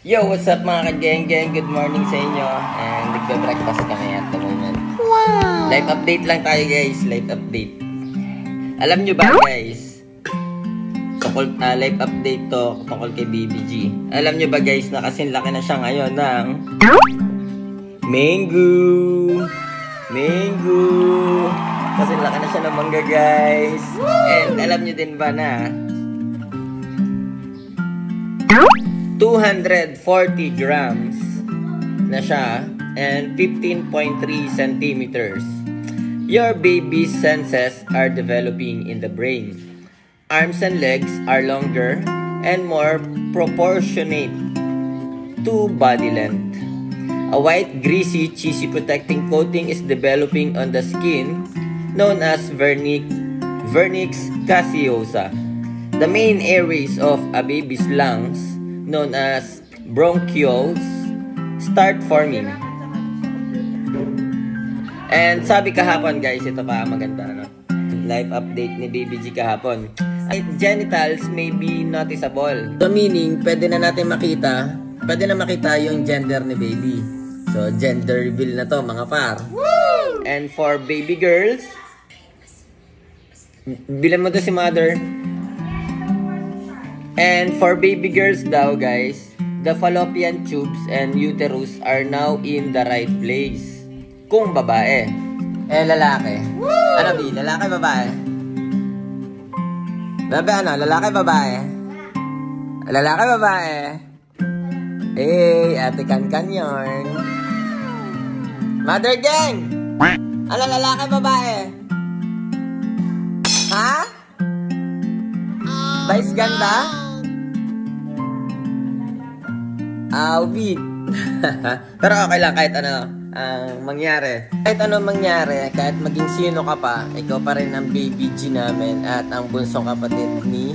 Yo, what's up mga ka-geng-geng? Good morning sa inyo. And nagbe-breakfast kami at the moment. Wow! Live update lang tayo guys. Live update. Alam nyo ba guys? Live update to tungkol kay BBG. Alam nyo ba guys na kasing laki na siya ngayon ng mango. Kasing laki na siya ng mangga guys. And alam nyo din ba na 240 grams na siya and 15.3 centimeters. Your baby's senses are developing in the brain. Arms and legs are longer and more proportionate to body length. A white, greasy, cheesy protecting coating is developing on the skin known as vernix caseosa. The main areas of a baby's lungs, known as bronchioles, start forming. And sabi kahapon guys, ito pa maganda, no? Live update ni BBG kahapon. Genitals may be noticeable. So meaning, pwede na makita yung gender ni baby. So gender reveal na to mga par. Woo! And for baby girls, bilan mo to si mother. And for baby girls daw guys, the fallopian tubes and uterus are now in the right place. Kung babae. Lalaki. Woo! Ano bi? Lalaki, babae? Ano? Lalaki, babae? Lalaki, babae? Ate Kankan yarn. Mother gang! Ano, lalaki, babae? Ha? Vice ganda? Wait. Pero okay lang kahit ano mangyari. Kahit anong mangyari, kahit maging sino ka pa, ikaw pa rin ang baby G namin at ang bunsong kapatid ni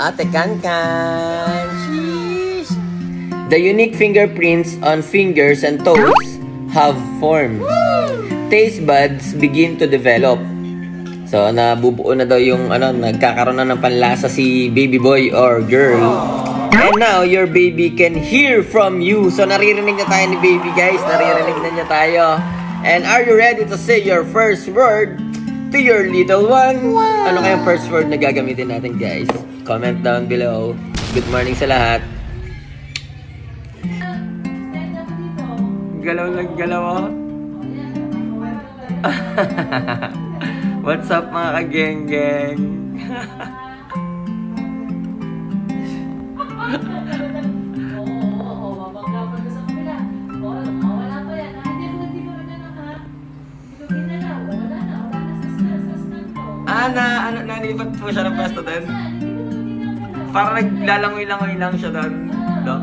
Ate Kankan. Sheesh. The unique fingerprints on fingers and toes have formed. Taste buds begin to develop. So, nabubuo na daw yung nagkakaroon na ng panlasa si baby boy or girl. And now, your baby can hear from you. So, naririnig na tayo ni baby, guys. Naririnig na niya tayo. And are you ready to say your first word to your little one? Wow. Ano kayang first word na gagamitin natin, guys? Comment down below. Good morning sa lahat. Galaw lang, galaw. What's up, mga ka-geng-geng? Nalipat po siya ng pwesto din. Parang naglalangoy-langoy lang siya doon. No?